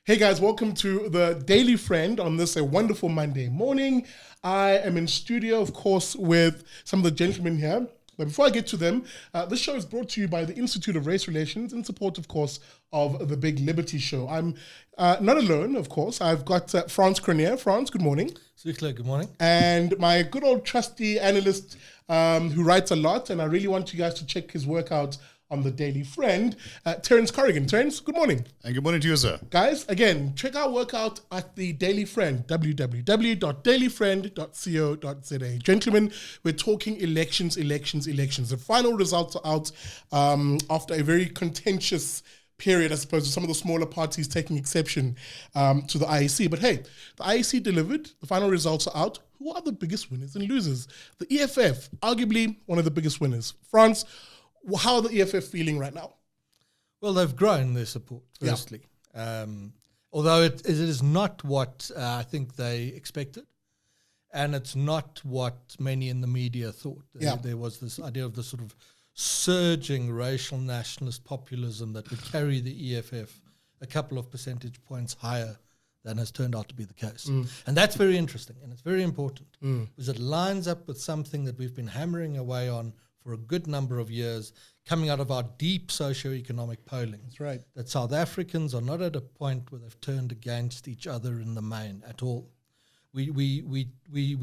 Hey guys, welcome to the Daily Friend on this a wonderful Monday morning. I am in studio, of course, with some of the gentlemen here. But before I get to them, this show is brought to you by the Institute of Race Relations in support, of course, of the Big Liberty Show. I'm not alone, of course. I've got Frans Cronier. Frans, good morning. Good morning. And my good old trusty analyst who writes a lot, and I really want you guys to check his work out on the Daily Friend, Terence Corrigan. Terence, good morning. And good morning to you, sir. Guys, again, check our workout at the Daily Friend, www.dailyfriend.co.za. Gentlemen, we're talking elections. The final results are out after a very contentious period, I suppose, with some of the smaller parties taking exception to the IEC. But hey, the IEC delivered. The final results are out. Who are the biggest winners and losers? The EFF, arguably one of the biggest winners. France, how are the EFF feeling right now? Well, they've grown their support, firstly. Yeah. Although it is not what I think they expected, and it's not what many in the media thought. Yeah. There was this idea of the sort of surging racial nationalist populism that would carry the EFF a couple of percentage points higher than has turned out to be the case. And that's very interesting, and it's very important, because it lines up with something that we've been hammering away on for a good number of years, coming out of our deep socioeconomic polling. That's right. That South Africans are not at a point where they've turned against each other in the main at all. We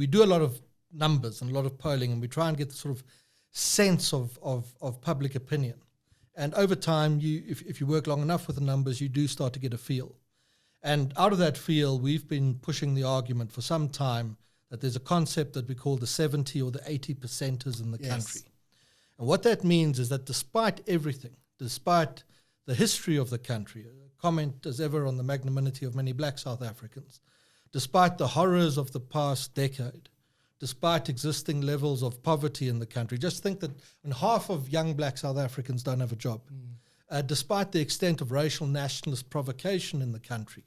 do a lot of numbers and a lot of polling, and we try and get the sort of sense of public opinion. And over time, if you work long enough with the numbers, you do start to get a feel. And out of that feel, we've been pushing the argument for some time that there's a concept that we call the 70 or the 80 percenters in the country. And what that means is that despite everything, despite the history of the country, a comment as ever on the magnanimity of many black South Africans, despite the horrors of the past decade, despite existing levels of poverty in the country, just think that when half of young black South Africans don't have a job, despite the extent of racial nationalist provocation in the country,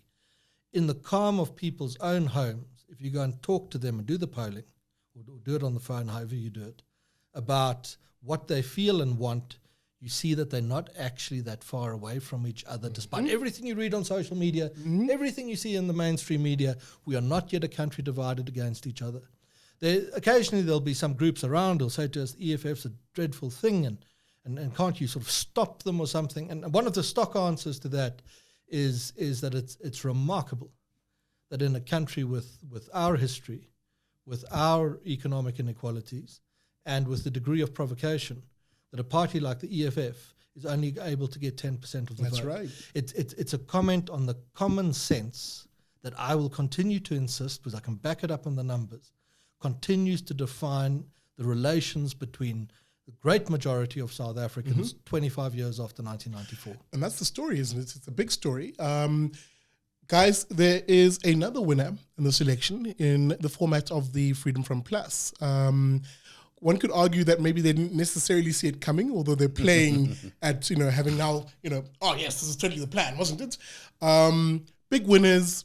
in the calm of people's own homes, if you go and talk to them and do the polling, or do it on the phone, however you do it, about what they feel and want, you see that they're not actually that far away from each other, despite everything you read on social media, everything you see in the mainstream media. We are not yet a country divided against each other. Occasionally there'll be some groups around who'll say to us, EFF's a dreadful thing, and can't you sort of stop them or something? And one of the stock answers to that is that it's remarkable that in a country with our history, with our economic inequalities, and with the degree of provocation, that a party like the EFF is only able to get 10% of the vote. That's right. It's a comment on the common sense that I will continue to insist, because I can back it up in the numbers, continues to define the relations between the great majority of South Africans 25 years after 1994. And that's the story, isn't it? It's a big story. Guys, there is another winner in this election in the format of the Freedom From Plus. One could argue that maybe they didn't necessarily see it coming, although they're playing at, having now, oh yes, this is totally the plan, wasn't it? Big winners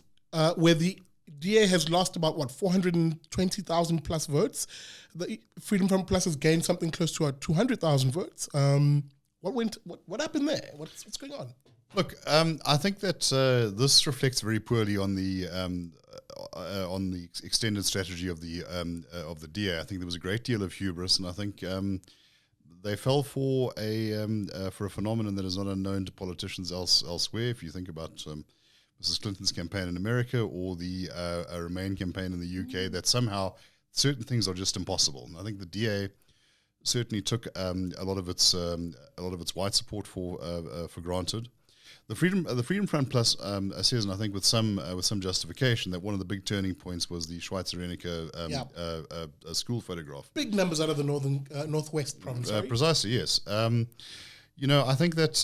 where the DA has lost about, 420,000 plus votes. The Freedom From Plus has gained something close to 200,000 votes. What happened there? What's going on? Look, I think that this reflects very poorly on the extended strategy of the DA. I think there was a great deal of hubris, and I think they fell for a phenomenon that is not unknown to politicians elsewhere. If you think about Mrs. Clinton's campaign in America or the Remain campaign in the UK, that somehow certain things are just impossible. And I think the DA certainly took a lot of its white support for granted. The Freedom Front Plus says, and I think with some justification, that one of the big turning points was the Schweizeriniker school photograph. Big numbers out of the northwest province. Precisely, yes. I think that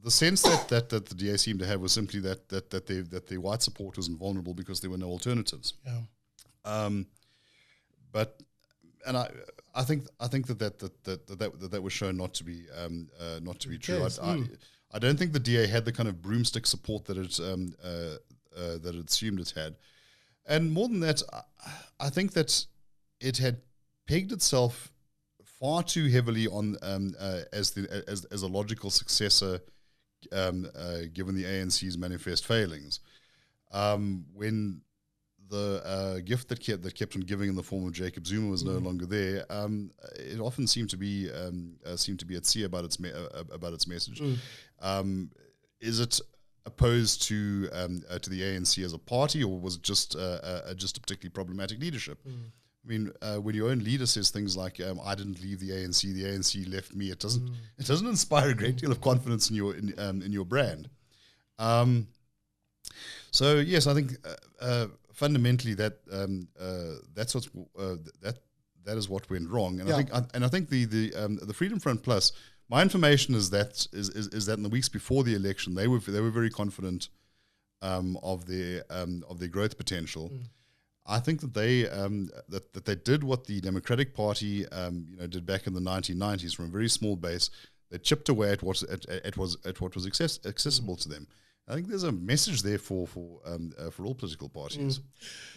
the sense that the DA seemed to have was simply that their white support was invulnerable because there were no alternatives. Yeah. I think that was shown not to be true. Yes. I don't think the DA had the kind of broomstick support that it assumed it had, and more than that, I think that it had pegged itself far too heavily on as a logical successor, given the ANC's manifest failings. When the gift that kept on giving in the form of Jacob Zuma was no longer there, it often seemed to be at sea about its message. Is it opposed to the ANC as a party, or was it just a particularly problematic leadership? I mean, when your own leader says things like "I didn't leave the ANC left me," it doesn't inspire a great deal of confidence in your brand. So yes, I think fundamentally that is what went wrong, and I think the Freedom Front Plus. My information is that in the weeks before the election, they were very confident of their growth potential. I think that they did what the Democratic Party did back in the 1990s from a very small base. They chipped away at what was accessible to them. I think there's a message there for all political parties.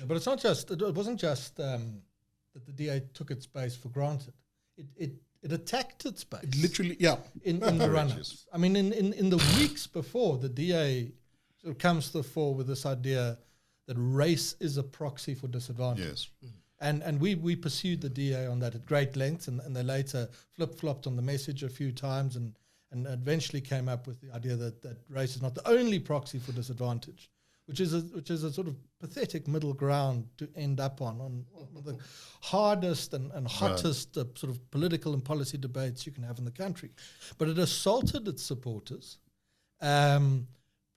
But it's not just. It wasn't just that the DA took its base for granted. It attacked its base. It literally, in the run-ups. I mean, in the weeks before, the DA sort of comes to the fore with this idea that race is a proxy for disadvantage. Yes. And we pursued the DA on that at great length, and they later flip-flopped on the message a few times and eventually came up with the idea that race is not the only proxy for disadvantage, which is a sort of pathetic middle ground to end up on the hardest and hottest sort of political and policy debates you can have in the country. But it assaulted its supporters.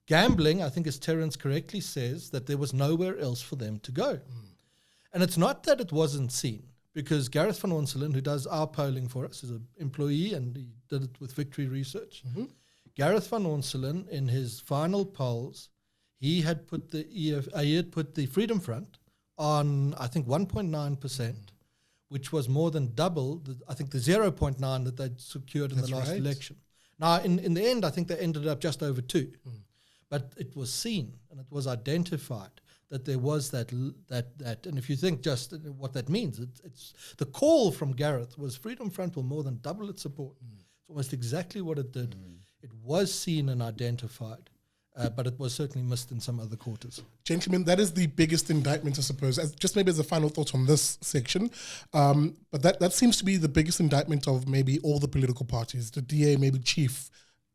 Gambling, I think as Terence correctly says, that there was nowhere else for them to go. And it's not that it wasn't seen, because Gareth van Onselen, who does our polling for us, is an employee and he did it with Victory Research. Gareth van Onselen, in his final polls, he had put the Freedom Front on, I think, 1.9%, which was more than double, the 0.9 that they'd secured in the last election. Now, in the end, I think they ended up just over 2. But it was seen and it was identified that there was that. And if you think just what that means, it's the call from Gareth was Freedom Front will more than double its support. It's almost exactly what it did. It was seen and identified. But it was certainly missed in some other quarters. Gentlemen, that is the biggest indictment, I suppose. Just maybe as a final thought on this section, but that seems to be the biggest indictment of maybe all the political parties, the DA maybe chief,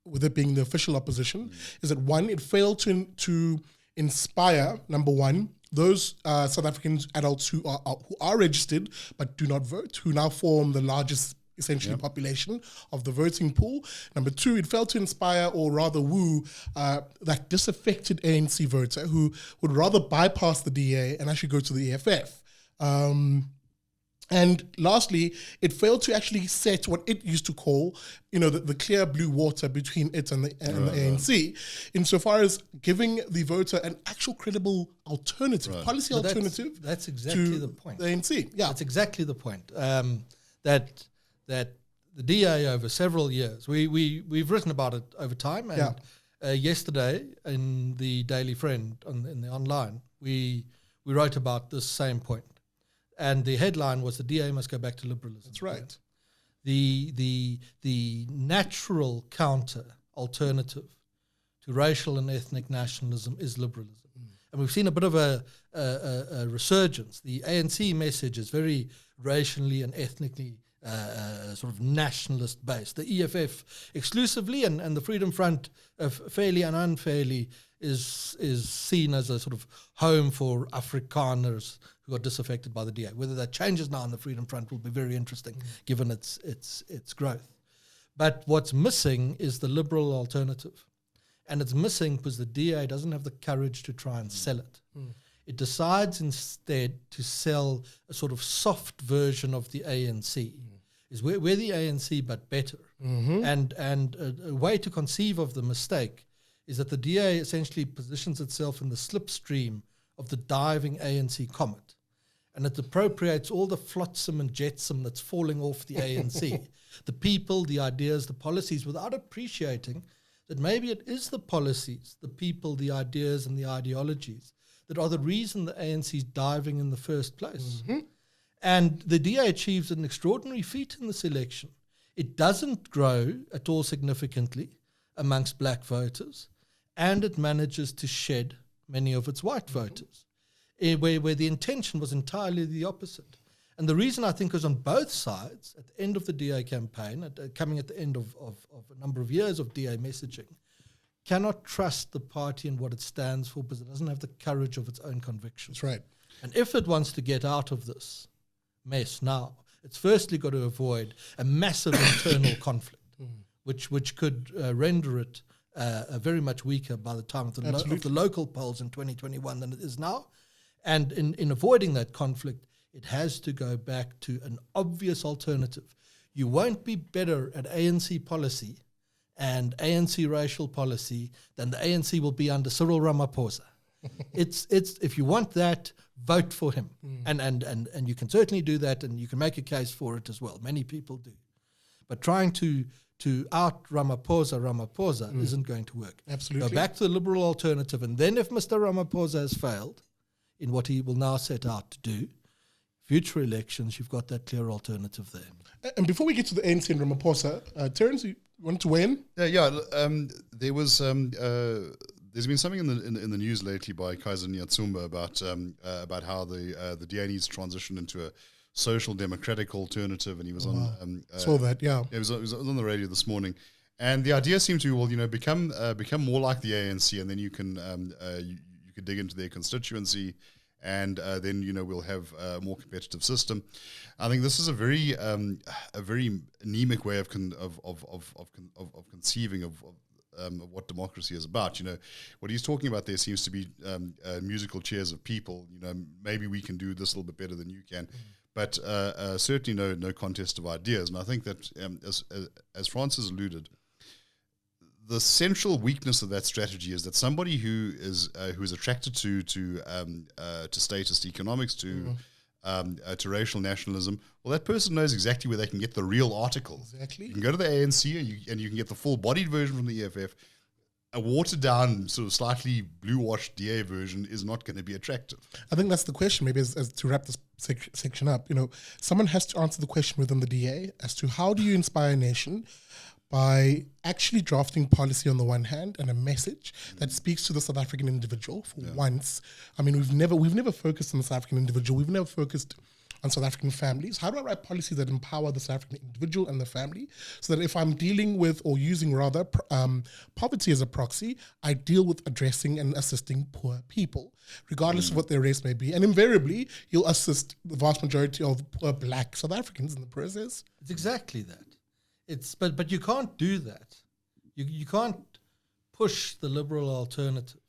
with it being the official opposition, is that one, it failed to inspire, number one, those South African adults who are registered but do not vote, who now form the largest essentially population of the voting pool. Number two, it failed to inspire or rather woo that disaffected ANC voter who would rather bypass the DA and actually go to the EFF. And lastly, it failed to actually set what it used to call, the clear blue water between it and the ANC, insofar as giving the voter an actual credible alternative, policy alternative. That's exactly the point. The ANC, that's exactly the point. That the DA over several years, we've written about it over time, and yesterday in the Daily Friend in the online, we wrote about this same point. And the headline was the DA must go back to liberalism. That's right. The natural counter alternative to racial and ethnic nationalism is liberalism. And we've seen a bit of a resurgence. The ANC message is very racially and ethnically sort of nationalist based. The EFF exclusively and the Freedom Front fairly and unfairly is seen as a sort of home for Afrikaners who are disaffected by the DA. Whether that changes now in the Freedom Front will be very interesting given its growth. But what's missing is the liberal alternative. And it's missing because the DA doesn't have the courage to try and sell it. It decides instead to sell a sort of soft version of the ANC. Is we're the ANC but better. And a way to conceive of the mistake is that the DA essentially positions itself in the slipstream of the diving ANC comet. And it appropriates all the flotsam and jetsam that's falling off the ANC, the people, the ideas, the policies, without appreciating that maybe it is the policies, the people, the ideas, and the ideologies that are the reason the ANC is diving in the first place. And the DA achieves an extraordinary feat in this election. It doesn't grow at all significantly amongst black voters, and it manages to shed many of its white voters, where the intention was entirely the opposite. And the reason I think is on both sides, at the end of the DA campaign, coming at the end of a number of years of DA messaging, cannot trust the party and what it stands for because it doesn't have the courage of its own convictions. That's right. And if it wants to get out of this mess now, it's firstly got to avoid a massive internal conflict, which could render it very much weaker by the time of the local polls in 2021 than it is now. And in avoiding that conflict, it has to go back to an obvious alternative. You won't be better at ANC policy and ANC racial policy than the ANC will be under Cyril Ramaphosa. It's if you want that, vote for him. And you can certainly do that, and you can make a case for it as well. Many people do. But trying to out Ramaphosa isn't going to work. Absolutely. Go back to the liberal alternative, and then if Mr. Ramaphosa has failed in what he will now set out to do, future elections, you've got that clear alternative there. And before we get to the ANC and Ramaphosa, Terence, you want to weigh in? There was there's been something in the news lately by Kaiser Nyatsumba about how the DA needs to transition into a social democratic alternative, and he was on saw that, yeah. It was on the radio this morning, and the idea seemed to be, become more like the ANC, and then you can you could dig into their constituency, and then we'll have a more competitive system. I think this is a very anemic way of conceiving of what democracy is about. What he's talking about there seems to be musical chairs of people. Maybe we can do this a little bit better than you can, but certainly no contest of ideas. And I think that as Francis alluded, the central weakness of that strategy is that somebody who is attracted to statist economics, to racial nationalism, well, that person knows exactly where they can get the real article. Exactly. You can go to the ANC and you can get the full-bodied version from the EFF. A watered-down, sort of slightly blue-washed DA version is not going to be attractive. I think that's the question, maybe as to wrap this section up. Someone has to answer the question within the DA as to how do you inspire a nation by actually drafting policy on the one hand and a message that speaks to the South African individual for once. I mean, we've never focused on the South African individual. We've never focused on South African families. How do I write policy that empower the South African individual and the family so that if I'm dealing with or using rather poverty as a proxy, I deal with addressing and assisting poor people, regardless of what their race may be. And invariably, you'll assist the vast majority of poor black South Africans in the process. It's exactly that. But you can't do that. You can't push the liberal alternative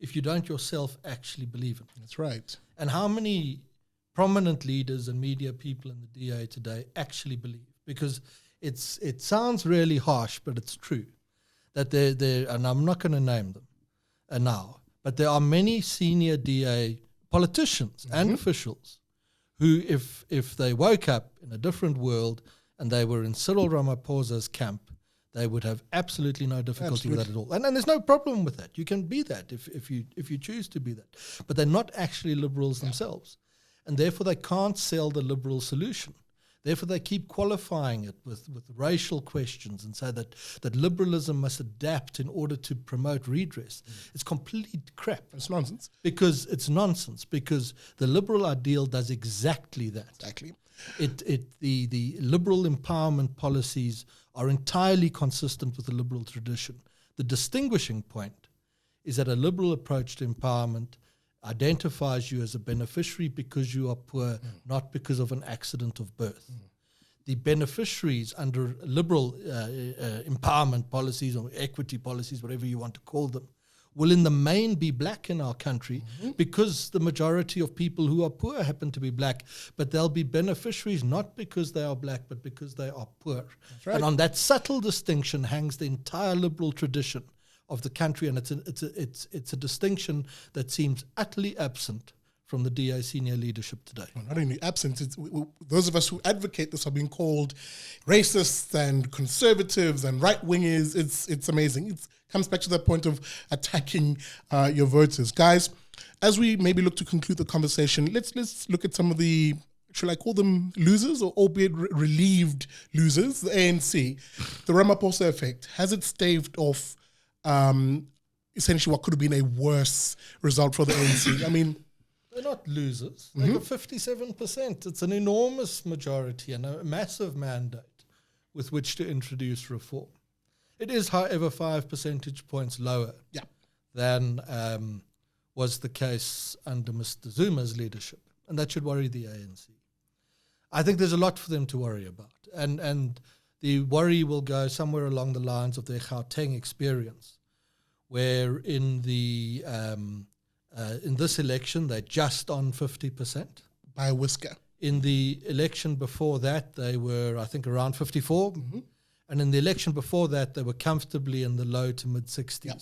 if you don't yourself actually believe it. That's right. And how many prominent leaders and media people in the DA today actually believe? Because it sounds really harsh, but it's true that there and I'm not going to name them now, but there are many senior DA politicians and officials who, if they woke up in a different world and they were in Cyril Ramaphosa's camp, they would have absolutely no difficulty with that at all. And there's no problem with that. You can be that if you choose to be that. But they're not actually liberals themselves. And therefore they can't sell the liberal solution. Therefore they keep qualifying it with racial questions and say that liberalism must adapt in order to promote redress. It's complete crap. It's nonsense. It's nonsense because the liberal ideal does exactly that. Exactly. The liberal empowerment policies are entirely consistent with the liberal tradition. The distinguishing point is that a liberal approach to empowerment identifies you as a beneficiary because you are poor, not because of an accident of birth. The beneficiaries under liberal empowerment policies or equity policies, whatever you want to call them, will in the main be black in our country because the majority of people who are poor happen to be black, but they'll be beneficiaries not because they are black, but because they are poor. Right. And on that subtle distinction hangs the entire liberal tradition of the country, and it's a distinction that seems utterly absent from the DA senior leadership today. Well, not only absent, those of us who advocate this are being called racists and conservatives and right-wingers. It's amazing. It comes back to that point of attacking your voters. Guys, as we maybe look to conclude the conversation, let's look at some of the shall I call them losers, or albeit relieved losers, the ANC, the Ramaphosa effect, has it staved off essentially what could have been a worse result for the ANC? I mean, they're not losers. They got 57%. It's an enormous majority and a massive mandate with which to introduce reform. It is, however, 5 percentage points lower than was the case under Mr. Zuma's leadership. And that should worry the ANC. I think there's a lot for them to worry about. And the worry will go somewhere along the lines of their Gauteng experience, where in the in this election they're just on 50%. By a whisker. In the election before that, they were, I think, around 54. And in the election before that, they were comfortably in the low to mid-60s. Yep.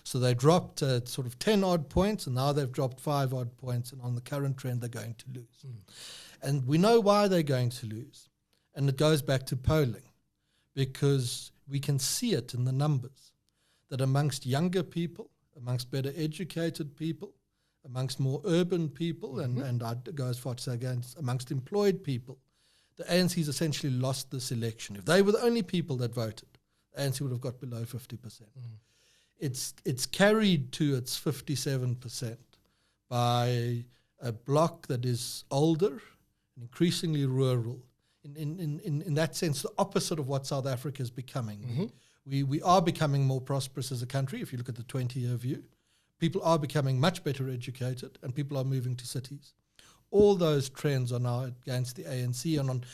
So they dropped sort of 10 odd points, and now they've dropped 5 odd points, and on the current trend, they're going to lose. And we know why they're going to lose. And it goes back to polling, because we can see it in the numbers, that amongst younger people, amongst better educated people, amongst more urban people, and I'd go as far to say again, amongst employed people, the ANC's essentially lost this election. If they were the only people that voted, the ANC would have got below 50%. It's carried to its 57% by a bloc that is older and increasingly rural. In that sense, the opposite of what South Africa is becoming. We are becoming more prosperous as a country, if you look at the 20-year view. People are becoming much better educated, and people are moving to cities. All those trends are now against the ANC, and on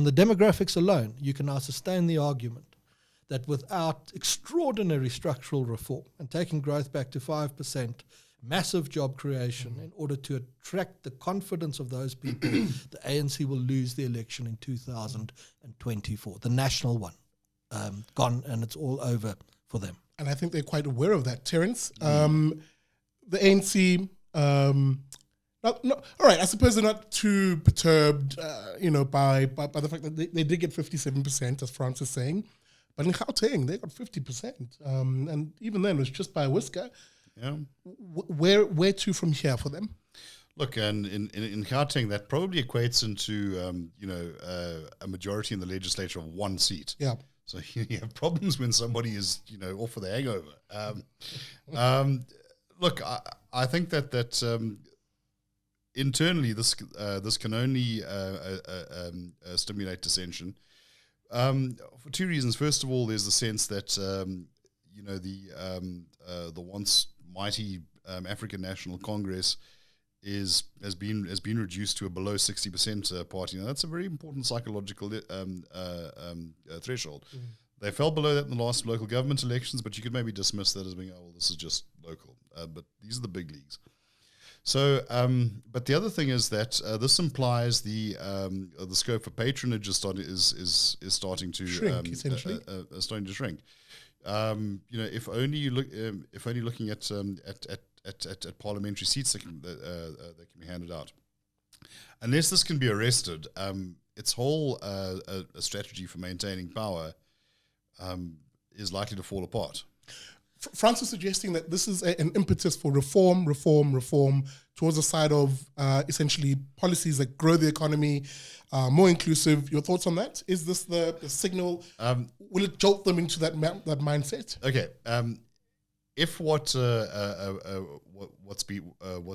the demographics alone, you can now sustain the argument that without extraordinary structural reform and taking growth back to 5%, massive job creation in order to attract the confidence of those people, the ANC will lose the election in 2024, the national one. Gone, and it's all over for them. And I think they're quite aware of that, Terence. The ANC, all right, I suppose they're not too perturbed, by the fact that they did get 57%, as France is saying. But in Gauteng, they got 50%. And even then, it was just by a whisker. Yeah. Where to from here for them? Look, and in Gauteng, that probably equates into, a majority in the legislature of 1 seat. Yeah. So you have problems when somebody is, off for the hangover. Look, I think that internally this can only stimulate dissension for 2 reasons. First of all, there's the sense that the once mighty African National Congress has been reduced to a below 60% party. Now that's a very important psychological threshold. They fell below that in the last local government elections, but you could maybe dismiss that as being, this is just local. But these are the big leagues. So, but the other thing is that this implies the scope for patronage is starting to shrink, essentially. Starting to shrink. If only looking at parliamentary seats that can be handed out. Unless this can be arrested, its whole strategy for maintaining power is likely to fall apart. France is suggesting that this is an impetus for reform towards the side of essentially policies that grow the economy, more inclusive. Your thoughts on that? Is this the signal? Will it jolt them into that mindset? Okay. If what's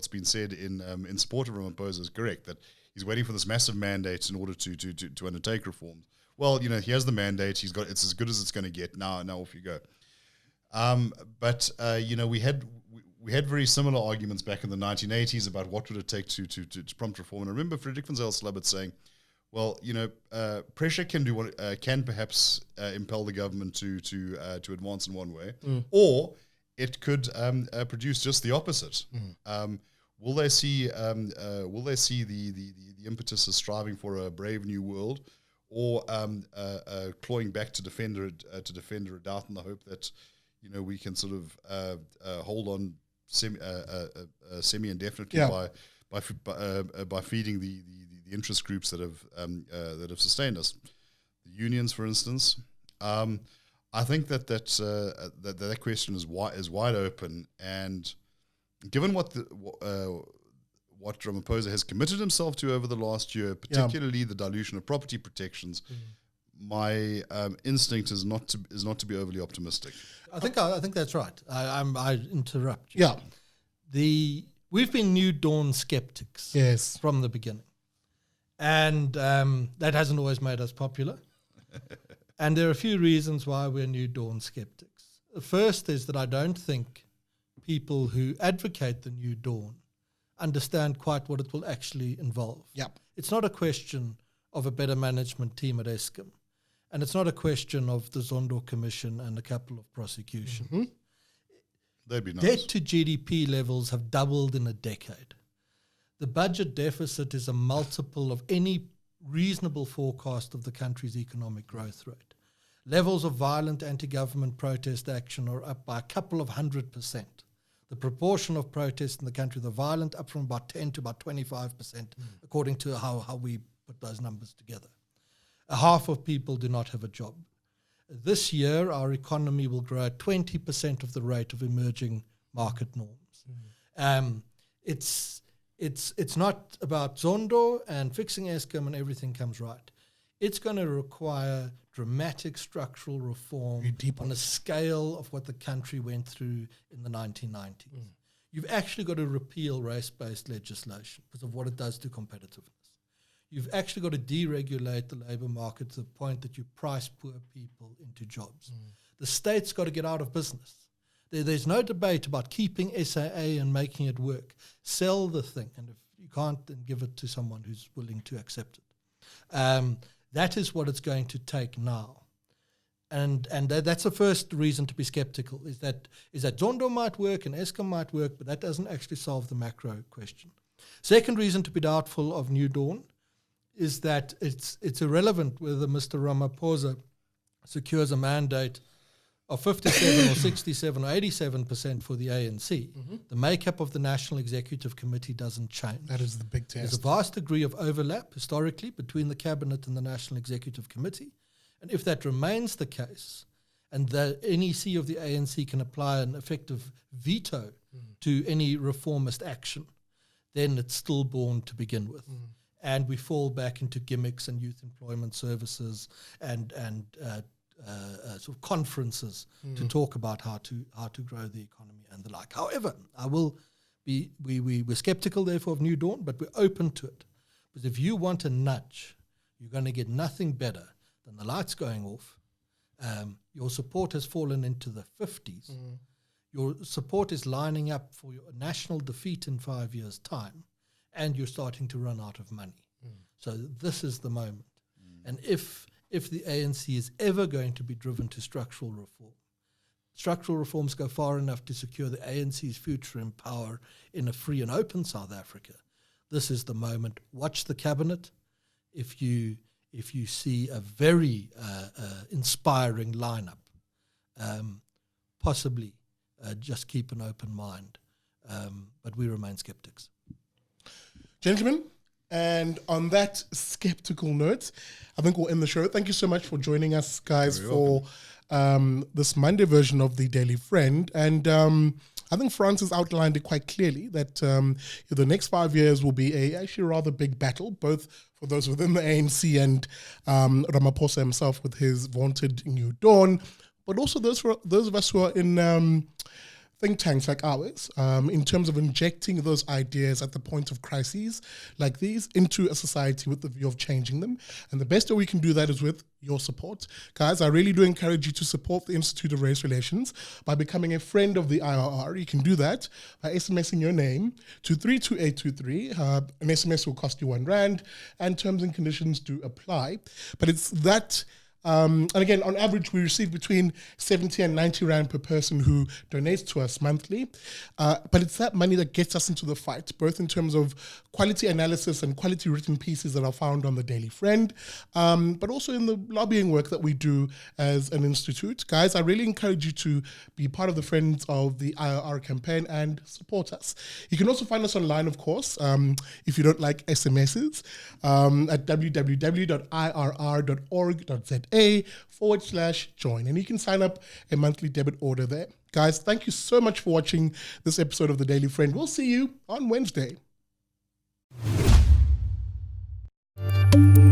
been said in support of Ramaphosa is correct, that he's waiting for this massive mandate in order to undertake reforms. Well, he has the mandate. It's as good as it's going to get. Now off you go. But we had very similar arguments back in the 1980s about what would it take to prompt reform. And I remember Frederick van Zyl-Slabbert saying, well, pressure can perhaps impel the government to advance in one way, or it could produce just the opposite. Will they see the impetus as striving for a brave new world, or clawing back to defend a redoubt in the hope that we can sort of hold on semi-indefinitely by feeding the interest groups that have sustained us, the unions, for instance. I think that question is wide open, and given what what Ramaphosa has committed himself to over the last year, particularly the dilution of property protections, my instinct is not to be overly optimistic. I think that's right. I interrupt you. Yeah. We've been New Dawn skeptics from the beginning. And that hasn't always made us popular. And there are a few reasons why we're New Dawn skeptics. The first is that I don't think people who advocate the New Dawn understand quite what it will actually involve. Yep. It's not a question of a better management team at Eskom. And it's not a question of the Zondo Commission and a couple of prosecutions. Mm-hmm. They'd be nice. Debt to GDP levels have doubled in a decade. The budget deficit is a multiple of any reasonable forecast of the country's economic growth rate. Levels of violent anti-government protest action are up by a couple of 100%. The proportion of protests in the country, the violent, up from about 10 to about 25%, according to how we put those numbers together. Half of people do not have a job. This year, our economy will grow at 20% of the rate of emerging market norms. It's not about Zondo and fixing Eskom and everything comes right. It's going to require dramatic structural reform on a scale of what the country went through in the 1990s. You've actually got to repeal race-based legislation because of what it does to competitiveness. You've actually got to deregulate the labour market to the point that you price poor people into jobs. The state's got to get out of business. There's no debate about keeping SAA and making it work. Sell the thing, and if you can't, then give it to someone who's willing to accept it. That is what it's going to take now. And that's the first reason to be skeptical, is that Zondo might work and Eskom might work, but that doesn't actually solve the macro question. Second reason to be doubtful of New Dawn is that it's irrelevant whether Mr. Ramaphosa secures a mandate of 57 or 67 or 87% for the ANC. The makeup of the National Executive Committee doesn't change. That is the big test. There's a vast degree of overlap historically between the Cabinet and the National Executive Committee. And if that remains the case, and the NEC of the ANC can apply an effective veto to any reformist action, then it's stillborn to begin with. And we fall back into gimmicks and youth employment services and sort of conferences to talk about how to grow the economy and the like. However, we're skeptical therefore of New Dawn, but we're open to it. Because if you want a nudge, you're going to get nothing better than the lights going off. Your support has fallen into the 50s. Your support is lining up for your national defeat in 5 years' time, and you're starting to run out of money. So this is the moment. And if the ANC is ever going to be driven to structural reforms go far enough to secure the ANC's future in power in a free and open South Africa, this is the moment. Watch the cabinet. If you see a very inspiring lineup, possibly just keep an open mind. But we remain skeptics. Gentlemen, and on that skeptical note, I think we'll end the show. Thank you so much for joining us, guys, for this Monday version of the Daily Friend. And I think Francis outlined it quite clearly that the next 5 years will be a actually rather big battle, both for those within the ANC and Ramaphosa himself with his vaunted New Dawn, but also those of us who are in think tanks like ours, in terms of injecting those ideas at the point of crises like these into a society with the view of changing them. And the best way we can do that is with your support. Guys, I really do encourage you to support the Institute of Race Relations by becoming a friend of the IRR. You can do that by SMSing your name to 32823. An SMS will cost you R1, and terms and conditions do apply. But it's that... and again, on average, we receive between 70 and 90 Rand per person who donates to us monthly. But it's that money that gets us into the fight, both in terms of quality analysis and quality written pieces that are found on the Daily Friend, but also in the lobbying work that we do as an institute. Guys, I really encourage you to be part of the Friends of the IRR campaign and support us. You can also find us online, of course, if you don't like SMSs, at www.irr.org.za/join. And you can sign up a monthly debit order there. Guys, thank you so much for watching this episode of The Daily Friend. We'll see you on Wednesday. Bye.